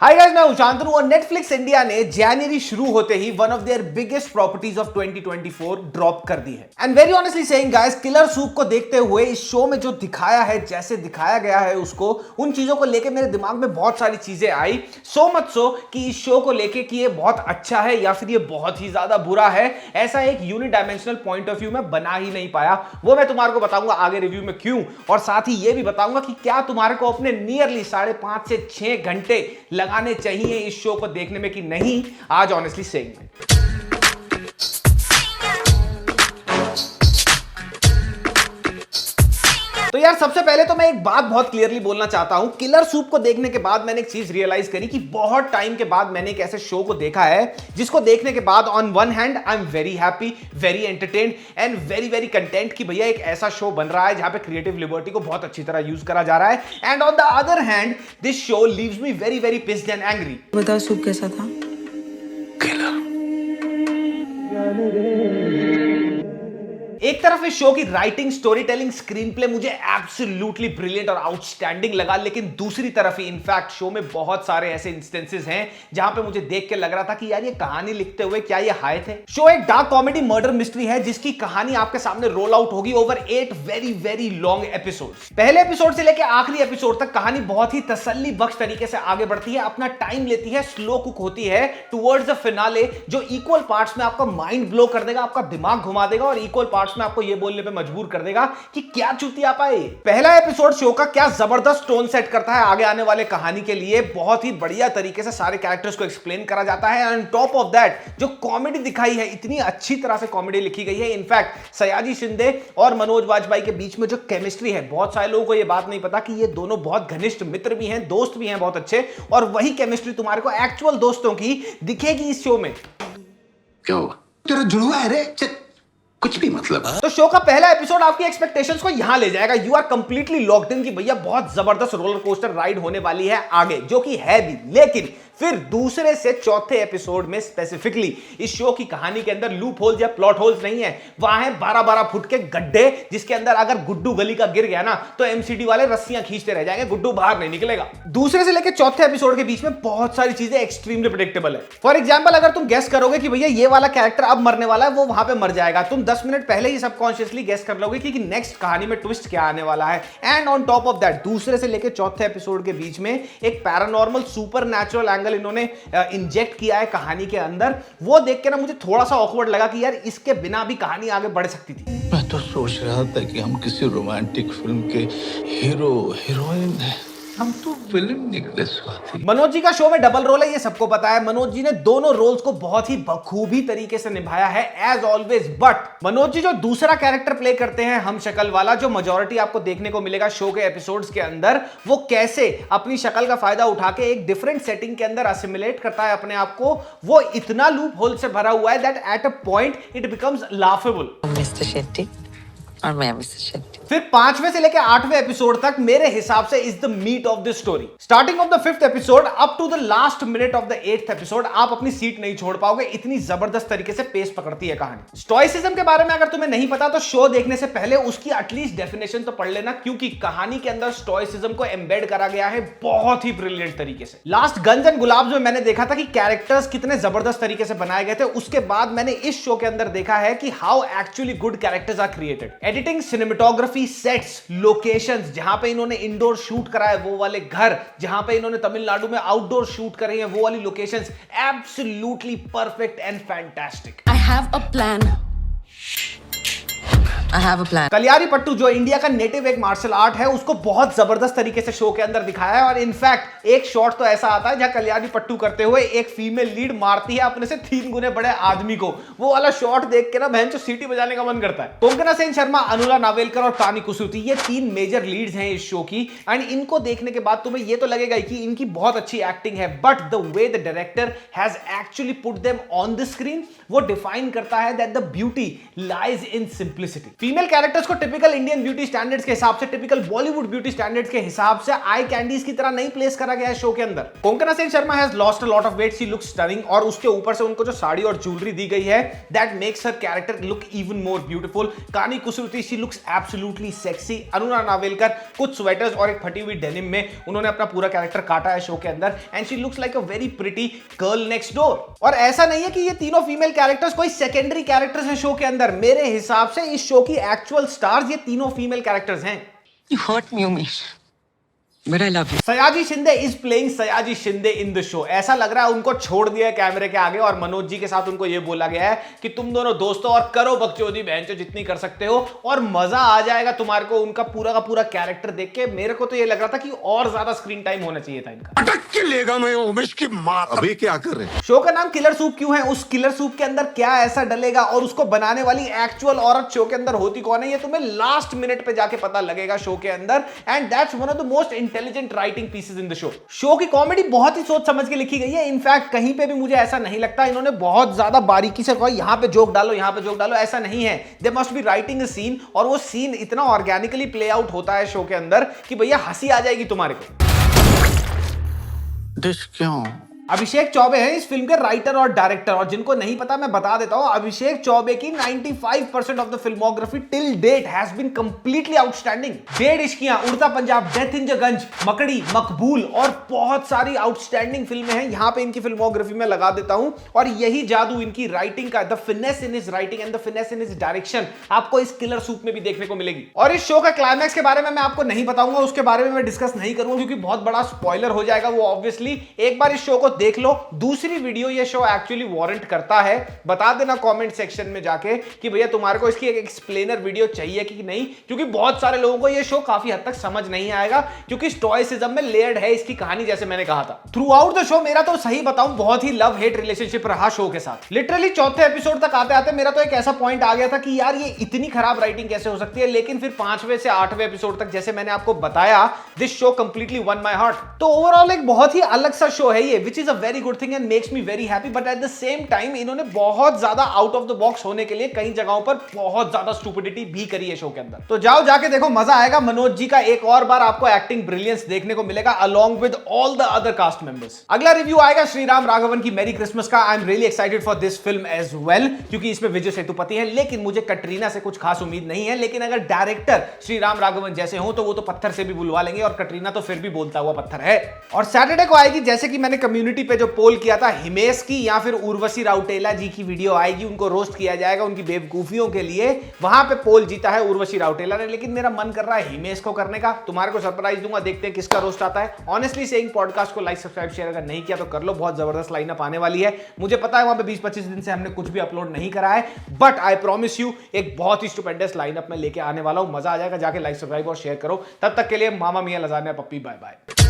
Hi guys, मैं हूं शांतनु और नेटफ्लिक्स इंडिया ने जनवरी शुरू होते ही one of their biggest properties of 2024 drop कर दी है। And very honestly saying guys, killer soup को देखते हुए इस शो में जो दिखाया है, जैसे दिखाया गया है उसको, उन चीजों को लेके मेरे दिमाग में बहुत सारी चीजें आई। सो मच सो कि इस शो को लेके कि ये बहुत अच्छा है या फिर ये बहुत ही ज्यादा बुरा है, ऐसा एक यूनिडायमेंशनल पॉइंट ऑफ व्यू में बना ही नहीं पाया। वो मैं तुम्हारे को बताऊंगा आगे रिव्यू में क्यों, और साथ ही ये भी बताऊंगा कि क्या तुम्हारे को अपने नियरली 5.5 से 6 घंटे लगाने चाहिए इस शो को देखने में कि नहीं, आज ऑनेस्टली सेइंग में। तो यार सबसे पहले तो मैं एक बात बहुत क्लियरली बोलना चाहता हूं। किलर सूप को देखने के बाद मैंने एक चीज रियलाइज करी कि बहुत टाइम के बाद मैंने एक ऐसे शो को देखा है जिसको देखने के बाद on one hand I am very happy, very entertained and very very content कि भैया एक ऐसा शो बन रहा है जहां पे क्रिएटिव लिबर्टी को बहुत अच्छी तरह यूज करा जा रहा है। And on the other hand this show leaves me very very pissed and angry. बताओ सूप कैसा था? एक तरफ इस शो की writing, story telling, screen play मुझे एब्सोल्युटली ब्रिलियंट और आउटस्टैंडिंग लगा, लेकिन दूसरी तरफ ही इनफैक्ट शो में बहुत सारे ऐसे इंस्टेंसेस हैं जहां पे मुझे देख के लग रहा था कि यार ये कहानी लिखते हुए क्या ये हाय थे। शो एक डार्क कॉमेडी मर्डर मिस्ट्री है जिसकी कहानी आपके सामने रोल आउट होगी over 8 very very long episodes. पहले एपिसोड से लेकर आखिरी एपिसोड तक कहानी बहुत ही तसल्ली बख्श तरीके से आगे बढ़ती है, अपना टाइम लेती है, स्लो कुक होती है टुवर्ड्स द फिनाले जो इक्वल पार्ट्स में आपका माइंड ब्लो कर देगा, आपका दिमाग घुमा देगा और इक्वल पार्ट्स में आपको यह बोलने पे मजबूर कर देगा कि क्या चूतिया पाए। पहला एपिसोड शो का क्या जबरदस्त टोन सेट करता है आगे आने वाले कहानी के लिए। बहुत ही बढ़िया तरीके से सारे कैरेक्टर्स को एक्सप्लेन करा जाता है एंड टॉप ऑफ दैट जो कॉमेडी दिखाई है, इतनी अच्छी तरह से कॉमेडी लिखी गई है। इनफैक्ट सयाजी शिंदे और मनोज वाजपेयी के बीच में जो केमिस्ट्री है, बहुत सारे लोगों को यह बात नहीं पता कि ये दोनों बहुत घनिष्ठ मित्र भी हैं, दोस्त भी हैं बहुत अच्छे, और वही केमिस्ट्री तुम्हारे को एक्चुअल दोस्तों की दिखेगी इस शो में। क्या हुआ? तेरा जुड़वा है रे, कुछ भी मतलब। तो शो का पहला एपिसोड आपकी एक्सपेक्टेशंस को यहां ले जाएगा। You are completely locked in कि भैया बहुत जबरदस्त रोलर कोस्टर राइड होने वाली है आगे, जो कि है भी। लेकिन फिर दूसरे से चौथे एपिसोड में स्पेसिफिकली इस शो की कहानी के अंदर लूप होल्स या प्लॉट होल्स नहीं है, वहां है 12-12 फुट के गड्ढे जिसके अंदर अगर गुड्डू गली का गिर गया ना तो एमसीडी वाले रस्सियां खींचते रह जाएंगे, गुड्डू बाहर नहीं निकलेगा। दूसरे से लेकर चौथे एपिसोड के बीच में बहुत सारी चीजें एक्सट्रीमली प्रेडिक्टेबल है। फॉर एग्जाम्पल, अगर तुम गेस करोगे कि भैया ये वाला कैरेक्टर अब मरने वाला है, वो वहां पे मर जाएगा, तुम 10 मिनट पहले ही सबकॉन्शियसली गेस कर लोगे कि नेक्स्ट कहानी में ट्विस्ट क्या आने वाला है। And on top of that दूसरे से लेकर चौथे एपिसोड के बीच में एक पैरानॉर्मल सुपर नेचुरल एंगल इन्होंने इंजेक्ट किया है कहानी के अंदर। वो देख के ना मुझे थोड़ा सा ऑकवर्ड लगा कि यार इसके बिना भी कहानी आगे बढ़ सकती थी। मैं तो सोच रहा था कि हम किसी रोमांटिक फिल्म के हीरो हीरोइन हैं, हम तो विलन निकले स्वाति। मनोज जी का शो में डबल रोल है, ये सबको पता है। मनोज जी ने दोनों रोल्स को बहुत ही बखूबी तरीके से निभाया है as always. But Manoj ji जो दूसरा कैरेक्टर प्ले करते हैं हम शक्ल वाला, जो मेजॉरिटी आपको देखने को मिलेगा शो के एपिसोड्स के अंदर, वो कैसे अपनी शक्ल का फायदा उठा के एक डिफरेंट सेटिंग के अंदर असिमुलेट करता है अपने आप को, वो इतना लूप होल से भरा हुआ है that at a point it becomes laughable. Mister Shetty और मैं मिस्टर शेट्टी। फिर 5वें से लेकर 8वें एपिसोड तक मेरे हिसाब से is the meat of the story. Starting of the 5th episode up to the last minute of the 8th episode आप अपनी सीट नहीं छोड़ पाओगे, इतनी जबरदस्त तरीके से पेस पकड़ती है कहानी। स्टोइसिज्म के बारे में अगर तुम्हें नहीं पता तो शो देखने से पहले उसकी एटलीस्ट डेफिनेशन तो पढ़ लेना, क्योंकि कहानी के अंदर स्टोइसिज्म को एम्बेड करा गया है बहुत ही ब्रिलियंट तरीके से। लास्ट गन्स एंड गुलाब्स में मैंने देखा था कि कैरेक्टर्स कितने जबरदस्त तरीके से बनाए गए थे, उसके बाद मैंने इस शो के अंदर देखा है कि how actually good characters are created. Editing, cinematography, sets, locations, जहां पे इन्होंने इंडोर शूट करा है वो वाले घर, जहां पे इन्होंने तमिलनाडु में आउटडोर शूट करे हैं वो वाली locations, absolutely perfect and fantastic. I have a plan. I have a plan. कलियारी पट्टू जो इंडिया का नेटिव एक मार्शल आर्ट है, उसको बहुत जबरदस्त तरीके से शो के अंदर दिखाया है। और इनफैक्ट एक शॉट तो ऐसा आता है जहां कलियारी पट्टू करते हुए एक फीमेल लीड मारती है अपने से 3 गुने बड़े आदमी को। वो वाला शॉट देख के ना बहन जो सीटी बजाने का मन करता है। कोंकणा सेन शर्मा, अनुला नावेलकर और तानी कुसुती, ये 3 मेजर लीड्स हैं इस शो की। एंड इनको देखने के बाद तुम्हें ये तो लगेगा कि इनकी बहुत अच्छी एक्टिंग है, but the way the director has actually put them on the screen, वो डिफाइन करता है that the beauty lies in simplicity. Female characters को टिपिकल इंडियन ब्यूटी स्टैंडर्ड्स के हिसाब से, टिपिकल बॉलीवुड ब्यूटी स्टैंडर्ड्स के हिसाब से आई कैंडीज की तरह नहीं प्लेस करा गया है शो के अंदर। Konkona Sen Sharma has lost a lot of weight, she looks stunning, और उसके ऊपर से उनको जो साड़ी और ज्वेलरी दी गई है दैट मेक्स हर character look even more beautiful. Kani Kusruti, she looks absolutely sexy. Anura Navelkar कुछ स्वेटर्स और एक फटी हुई डेनिम में उन्होंने अपना पूरा कैरेक्टर काटा है शो के अंदर, and she looks like a very pretty girl next door. और ऐसा नहीं है कि ये तीनों फीमेल कैरेक्टर्स कोई सेकेंडरी कैरेक्टर्स हैं शो के अंदर। मेरे हिसाब से इस शो की एक्चुअल स्टार्स ये तीनों फीमेल कैरेक्टर्स हैं। You hurt me, Umesh. But I love you. Sayaji Shinde is playing Sayaji Shinde in the show. ऐसा लग रहा है उनको छोड़ दिया है कैमरे के आगे और मनोज जी के साथ उनको ये बोला गया है कि तुम दोनों दोस्तों और करो बकचोदी बहनचो जितनी कर सकते हो, और मजा आ जाएगा तुम्हारे को उनका पूरा का पूरा कैरेक्टर देख के। मेरे को तो ये लग रहा था कि और ज्यादा स्क्रीन टाइम होना चाहिए था इनका। अटक के लेगा मैं उमेश की मां। अभी क्या कर रहे हैं? शो का नाम किलर सूप क्यों है? उस किलर सूप के अंदर क्या ऐसा डलेगा और उसको बनाने वाली एक्चुअल औरत शो के अंदर होती कौन है, ये तुम्हें लास्ट मिनट पे जाके पता लगेगा शो के अंदर। And that's one of the most intelligent writing pieces in the show. Show की कॉमेडी बहुत ही सोच समझ के लिखी गई है। इनफैक्ट कहीं पे भी मुझे ऐसा नहीं लगता इन्होंने बहुत ज्यादा बारीकी से कहा यहां पे जोक डालो यहां पे जोक डालो, ऐसा नहीं है। They must be writing a scene, और वो सीन इतना ऑर्गेनिकली प्ले आउट होता है शो के अंदर कि भैया हंसी आ जाएगी तुम्हारे को। डिश क्यों? अभिषेक चौबे हैं इस फिल्म के राइटर और डायरेक्टर, और जिनको नहीं पता मैं बता देता हूं, अभिषेक चौबे की 95% of the filmography till date has been completely outstanding. 1.5 Ishqiya, Udta Punjab, death in जगंज, मकड़ी, मकबूल और बहुत सारी आउटस्टैंडिंग फिल्में हैं यहां पे इनकी फिल्मोग्राफी में लगा देता हूं। और यही जादू इनकी राइटिंग का, the finesse in his writing and the finesse in his direction आपको इस किलर सूप में भी देखने को मिलेगी। और इस शो का क्लाइमैक्स के बारे में मैं आपको नहीं बताऊंगा, उसके बारे में मैं डिस्कस नहीं करूंगा क्योंकि बहुत बड़ा स्पॉइलर हो जाएगा वो ऑब्वियसली। एक बार इस शो को देख लो, दूसरी वीडियो ये शो एक्चुअली वारंट करता है। बता देना कमेंट सेक्शन में जाके कि भैया तुम्हारे को इसकी एक एक्सप्लेनर वीडियो चाहिए कि नहीं, क्योंकि बहुत सारे लोगों को ये शो काफी हद तक समझ नहीं आएगा क्योंकि स्टोइसिज्म में लेयर्ड है इसकी कहानी, जैसे मैंने कहा था। थ्रू आउट द शो मेरा तो सही बताऊं बहुत ही लव हेट रिलेशनशिप रहा शो के साथ। लिटरली चौथे एपिसोड तक आते आते मेरा तो एक ऐसा पॉइंट आ गया था कि यार ये इतनी खराब राइटिंग कैसे हो सकती है, लेकिन फिर 5वें से 8वें एपिसोड तक जैसे मैंने आपको बताया, this show completely one my heart. तो ओवरऑल एक बहुत ही अलग सा शो है ये, which is a very good thing and makes me very happy. But at the same time इन्होंने बहुत ज्यादा आउट ऑफ द बॉक्स होने के लिए कई जगहों पर बहुत ज्यादा स्टूपिडिटी भी करी है शो के अंदर। तो जाओ जाके देखो, मजा आएगा। मनोज जी का एक और बार आपको एक्टिंग ब्रिलियंस देखने को मिलेगा along with all the other cast members. अगला रिव्यू आएगा श्रीराम राघवन की मेरी क्रिसमस का। I am really excited for this film as well, क्योंकि इसमें विजय सेतुपति है, लेकिन मुझे कटरीना से कुछ खास उम्मीद नहीं है। लेकिन अगर डायरेक्टर श्रीराम राघवन जैसे हो तो वो तो पत्थर से भी बुलवा लेंगे, और कटरीना तो फिर भी बोलता हुआ पत्थर है। और सैटरडे को आएगी, जैसे कि मैंने कम्युनिटी पे जो पोल किया था, हिमेश की या फिर उर्वशी राउटेला जी की वीडियो आएगी, उनको रोस्ट किया जाएगा उनकी बेवकूफियों के लिए। वहां पे पोल जीता है उर्वशी राउटेला ने, लेकिन मेरा मन कर रहा है हिमेश को करने का। तुम्हारे को सरप्राइज दूंगा, देखते हैं किसका रोस्ट आता है। ऑनेस्टली सेइंग, पॉडकास्ट को लाइक सब्सक्राइब शेयर अगर नहीं किया तो कर लो, बहुत जबरदस्त लाइनअप आने वाली है। मुझे पता है वहां पे 20-25 दिन से हमने कुछ भी अपलोड नहीं करा है, बट आई प्रॉमिस यू एक बहुत ही स्टुपेंडस लाइनअप में लेके आने वाला हूं। मजा आ जाएगा, जाके लाइक सब्सक्राइब और शेयर करो। तब तक के लिए मामा मियां लजानिया पप्पी, बाय बाय।